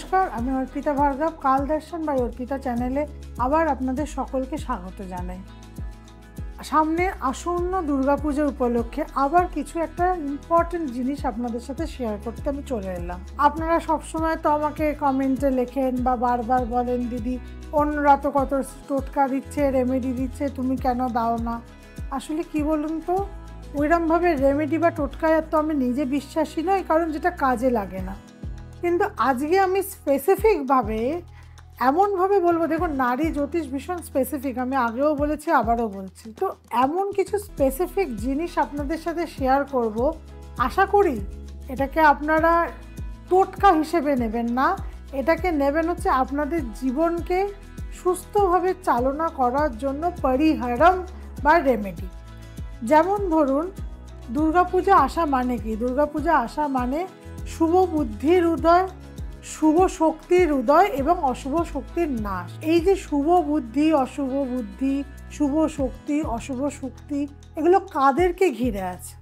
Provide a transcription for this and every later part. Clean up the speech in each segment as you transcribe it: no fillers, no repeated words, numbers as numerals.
নমস্কার, আমি অর্পিতা ভার্গব। কাল দর্শন বাই অর্পিতা চ্যানেলে আবার আপনাদের সকলকে স্বাগত জানাই। সামনে আসন্ন দুর্গাপুজো উপলক্ষে আবার কিছু একটা ইম্পর্টেন্ট জিনিস আপনাদের সাথে শেয়ার করতে আমি চলে এলাম। আপনারা সবসময় তো আমাকে কমেন্টে লেখেন বা বারবার বলেন, দিদি অন্যরা তো কত টোটকা দিচ্ছে, রেমেডি দিচ্ছে, তুমি কেন দাও না? আসলে কি বলুন তো, ওইরকমভাবে রেমেডি বা টোটকায় তো আমি নিজে বিশ্বাসী নই, কারণ যেটা কাজে লাগে না। কিন্তু আজকে আমি স্পেসিফিকভাবে এমনভাবে বলবো, দেখুন নারী জ্যোতিষ ভীষণ স্পেসিফিক, আমি আগেও বলেছি আবারও বলছি। তো এমন কিছু স্পেসিফিক জিনিস আপনাদের সাথে শেয়ার করব, আশা করি এটাকে আপনারা টোটকা হিসেবে নেবেন না, এটাকে নেবেন হচ্ছে আপনাদের জীবনকে সুস্থভাবে চালনা করার জন্য পরিহারম বা রেমেডি। যেমন ধরুন, দুর্গাপূজা আসা মানে কি? দুর্গাপূজা আসা মানে শুভ বুদ্ধির উদয়, শুভ শক্তির উদয় এবং অশুভ শক্তির নাশ। এই যে শুভ বুদ্ধি, অশুভ বুদ্ধি, শুভ শক্তি, অশুভ শক্তি, এগুলো কাদেরকে ঘিরে আছে?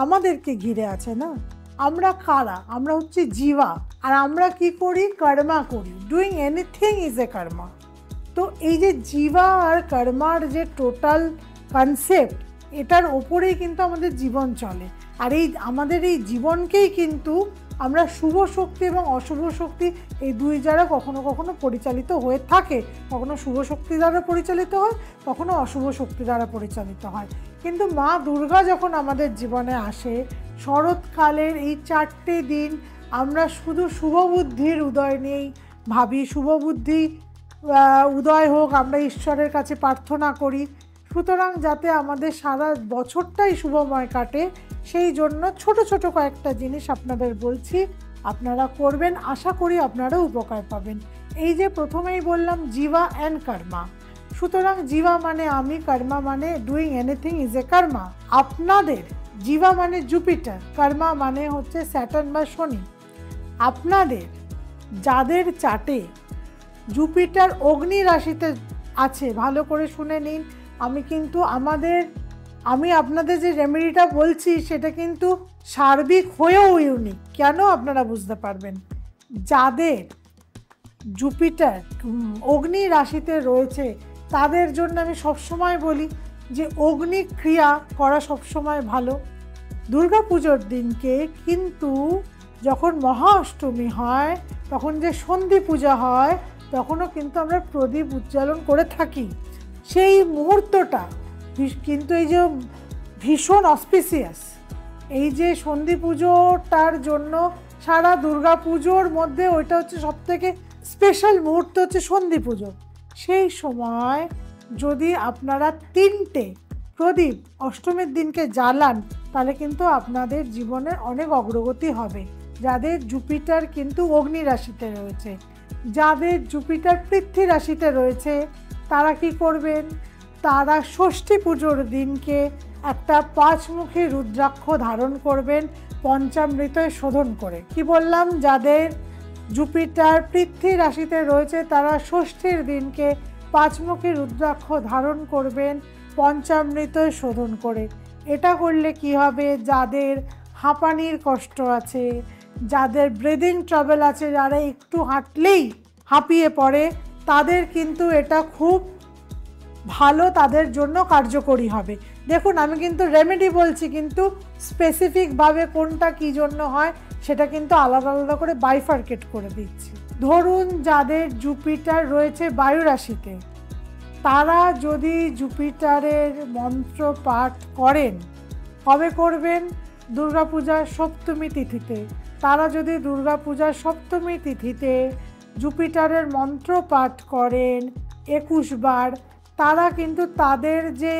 আমাদেরকে ঘিরে আছে না? আমরা কারা? আমরা হচ্ছে জীবা। আর আমরা কি করি? কর্মা করি। ডুইং এনিথিং ইজ এ কর্মা। তো এই যে জীবা আর কর্মার যে টোটাল কনসেপ্ট, এটার ওপরেই কিন্তু আমাদের জীবন চলে। আর এই আমাদের এই জীবনকেই কিন্তু আমরা শুভ শক্তি এবং অশুভ শক্তি এই দুই দ্বারা কখনো কখনো পরিচালিত হয়ে থাকে। কখনো শুভ শক্তি দ্বারা পরিচালিত হয়, কখনো অশুভ শক্তি দ্বারা পরিচালিত হয়। কিন্তু মা দুর্গা যখন আমাদের জীবনে আসে, শরৎকালের এই 4টে দিন আমরা শুধু শুভ বুদ্ধির উদয় নিয়েই ভাবি। শুভ বুদ্ধি উদয় হোক, আমরা ঈশ্বরের কাছে প্রার্থনা করি। সুতরাং যাতে আমাদের সারা বছরটাই শুভময় কাটে, সেই জন্য ছোট ছোট কয়েকটা জিনিস আপনাদের বলছি, আপনারা করবেন, আশা করি আপনারা উপকার পাবেন। এই যে প্রথমেই বললাম জীবা অ্যান্ড কর্মা। সুতরাং জীবা মানে আমি, কর্মা মানে ডুইং এনিথিং ইজ এ কর্মা। আপনাদের জীবা মানে জুপিটার, কর্মা মানে হচ্ছে স্যাটার্ন বা শনি। আপনাদের যাদের চার্টে জুপিটার অগ্নি রাশিতে আছে, ভালো করে শুনে নিন। আমি আপনাদের যে রেমেডিটা বলছি সেটা কিন্তু সার্বিক হয়েও ইউনিক। কেন? আপনারা বুঝতে পারবেন। যাদের জুপিটার অগ্নি রাশিতে রয়েছে তাদের জন্য আমি সবসময় বলি যে অগ্নি ক্রিয়া করা সবসময় ভালো। দুর্গাপুজোর দিনকে কিন্তু যখন মহা অষ্টমী হয়, তখন যে সন্ধি পূজা হয়, তখনও কিন্তু আমরা প্রদীপ উজ্জ্বলন করে থাকি। সেই মুহূর্তটা কিন্তু এই যে ভীষণ অসপিসিয়াস, এই যে সন্ধি পুজোটার জন্য সারা দুর্গা পুজোর মধ্যে ওইটা হচ্ছে সবথেকে স্পেশাল মুহূর্ত, হচ্ছে সন্ধি পুজো। সেই সময় যদি আপনারা 3টে প্রদীপ অষ্টমীর দিনকে জ্বালান, তাহলে কিন্তু আপনাদের জীবনের অনেক অগ্রগতি হবে। যাদের জুপিটার কিন্তু অগ্নি রাশিতে রয়েছে, যাদের জুপিটার পৃথ্বী রাশিতে রয়েছে, তারা কি করবেন? তারা ষষ্ঠী পুজোর দিনকে একটা 5মুখী রুদ্রাক্ষ ধারণ করবেন পঞ্চামৃতয় শোধন করে। কি বললাম? যাদের জুপিটার পৃথ্বী রাশিতে রয়েছে তারা ষষ্ঠীর দিনকে 5মুখী রুদ্রাক্ষ ধারণ করবেন পঞ্চামৃতয় শোধন করে। এটা করলে কি হবে? যাদের হাঁপানির কষ্ট আছে, যাদের ব্রিদিং ট্রাবল আছে, যারা একটু হাঁটলেই হাঁপিয়ে পড়ে, তাদের কিন্তু এটা খুব ভালো, তাদের জন্য কার্যকরী হবে। দেখুন, আমি কিন্তু রেমেডি বলছি, কিন্তু স্পেসিফিকভাবে কোনটা কী জন্য হয় সেটা কিন্তু আলাদা আলাদা করে বাইফার্কেট করে দিচ্ছি। ধরুন, যাদের জুপিটার রয়েছে বায়ু রাশিতে, তারা যদি জুপিটারের মন্ত্র পাঠ করেন, কবে করবেন? দুর্গাপূজার সপ্তমী তিথিতে। তারা যদি দুর্গাপূজার সপ্তমী তিথিতে জুপিটারের মন্ত্র পাঠ করেন 21 বার, তারা কিন্তু তাদের যে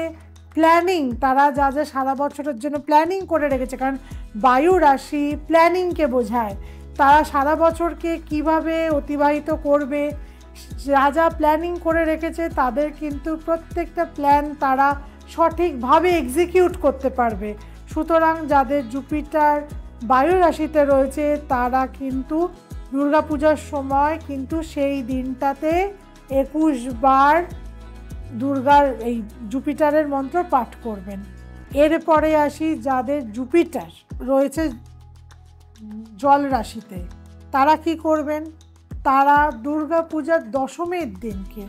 প্ল্যানিং, তারা যা যা সারা বছরের জন্য প্ল্যানিং করে রেখেছে, কারণ বায়ু রাশি প্ল্যানিংকে বোঝায়, তারা সারা বছরকে কিভাবে অতিবাহিত করবে, যা যা প্ল্যানিং করে রেখেছে, তাদের কিন্তু প্রত্যেকটা প্ল্যান তারা সঠিকভাবে এক্সিকিউট করতে পারবে। সুতরাং যাদের জুপিটার বায়ু রাশিতে রয়েছে তারা কিন্তু দুর্গাপূজার সময় কিন্তু সেই দিনটাতে 21 বার দুর্গার এই জুপিটারের মন্ত্র পাঠ করবেন। এরপরে আসি, যাদের জুপিটার রয়েছে জল রাশিতে, তারা কি করবেন? তারা দুর্গা পূজার দশমীর দিনকে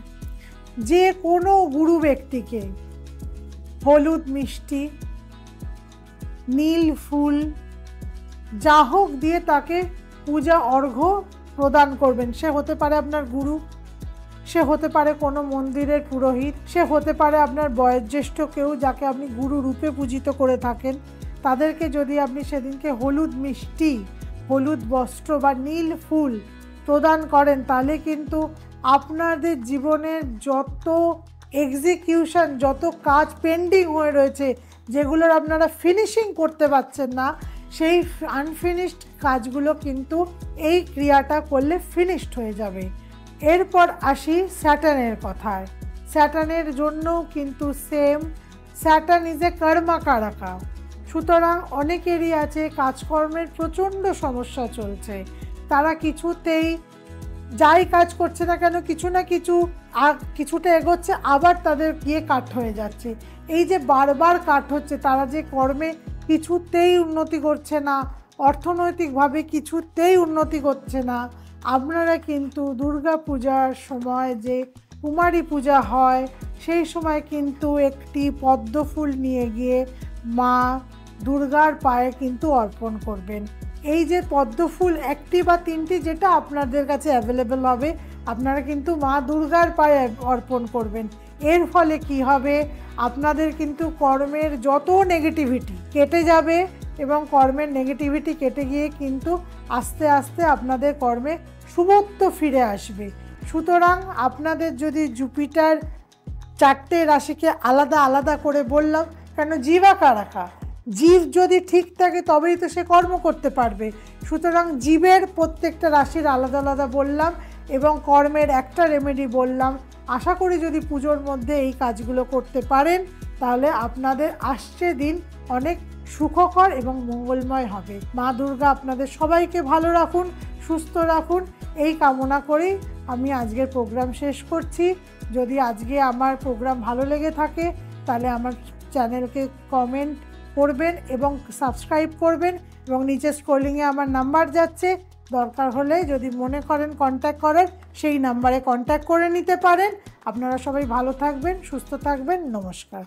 যে কোনো গুরু ব্যক্তিকে হলুদ মিষ্টি, নীল ফুল যা হোক দিয়ে তাকে পূজা অর্ঘ্য প্রদান করবেন। সে হতে পারে আপনার গুরু, সে হতে পারে কোনো মন্দিরের পুরোহিত, সে হতে পারে আপনার বয়োজ্যেষ্ঠ কেউ যাকে আপনি গুরু রূপে পূজিত করে থাকেন। তাদেরকে যদি আপনি সেদিনকে হলুদ মিষ্টি, হলুদ বস্ত্র বা নীল ফুল প্রদান করেন, তাহলে কিন্তু আপনাদের জীবনের যত এক্সিকিউশন, যত কাজ পেন্ডিং হয়ে রয়েছে, যেগুলোর আপনারা ফিনিশিং করতে পারছেন না, সেই আনফিনিশড কাজগুলো কিন্তু এই ক্রিয়াটা করলে ফিনিশড হয়ে যাবে। এরপর আসি স্যাটার্নের কথায়। স্যাটার্নের জন্যও কিন্তু সেম, স্যাটার্ন ইজ এ কর্মাকারকা। সুতরাং অনেকেরই আছে কাজকর্মের প্রচণ্ড সমস্যা চলছে, তারা কিছুতেই যাই কাজ করছে না কেন কিছু না কিছু কিছুটা এগোচ্ছে, আবার তাদের গিয়ে কাট হয়ে যাচ্ছে। এই যে বারবার কাট হচ্ছে, তারা যে কর্মে কিছুতেই উন্নতি করছে না, অর্থনৈতিকভাবে কিছুতেই উন্নতি করছে না। আপনারা কিন্তু দুর্গা পূজার সময় যে কুমারী পূজা হয়, সেই সময় কিন্তু একটি পদ্ম ফুল নিয়ে গিয়ে মা দুর্গার পায়ে কিন্তু অর্পণ করবেন। এই যে পদ্ম ফুল একটি বা তিনটি যেটা আপনাদের কাছে অ্যাভেলেবেল হবে, আপনারা কিন্তু মা দুর্গার পায়ে অর্পণ করবেন। এর ফলে কি হবে, আপনাদের কিন্তু কর্মের যত নেগেটিভিটি কেটে যাবে এবং কর্মের নেগেটিভিটি কেটে গিয়ে কিন্তু আস্তে আস্তে আপনাদের কর্মে শুভত্ব ফিরে আসবে। সুতরাং আপনাদের যদি জুপিটার 4টে রাশিকে আলাদা আলাদা করে বললাম, কেন জীবাকারাকা, জীব যদি ঠিক থাকে তবেই তো সে কর্ম করতে পারবে। সুতরাং জীবের প্রত্যেকটা রাশির আলাদা আলাদা বললাম এবং কর্মের একটা রেমেডি বললাম। আশা করি যদি পুজোর মধ্যে এই কাজগুলো করতে পারেন, তাহলে আপনাদের আসছে দিন অনেক সুখকর এবং মঙ্গলময় হবে। মা দুর্গা আপনাদের সবাইকে ভালো রাখুন, সুস্থ রাখুন, এই কামনা করেই আমি আজকের প্রোগ্রাম শেষ করছি। যদি আজকে আমার প্রোগ্রাম ভালো লেগে থাকে, তাহলে আমার চ্যানেলকে কমেন্ট করবেন এবং সাবস্ক্রাইব করবেন, এবং নিচে স্ক্রলিংয়ে আমার নাম্বার যাচ্ছে, দরকার হলে যদি মনে করেন কন্ট্যাক্ট করার, সেই নাম্বারে কন্ট্যাক্ট করে নিতে পারেন। আপনারা সবাই ভালো থাকবেন, সুস্থ থাকবেন, নমস্কার।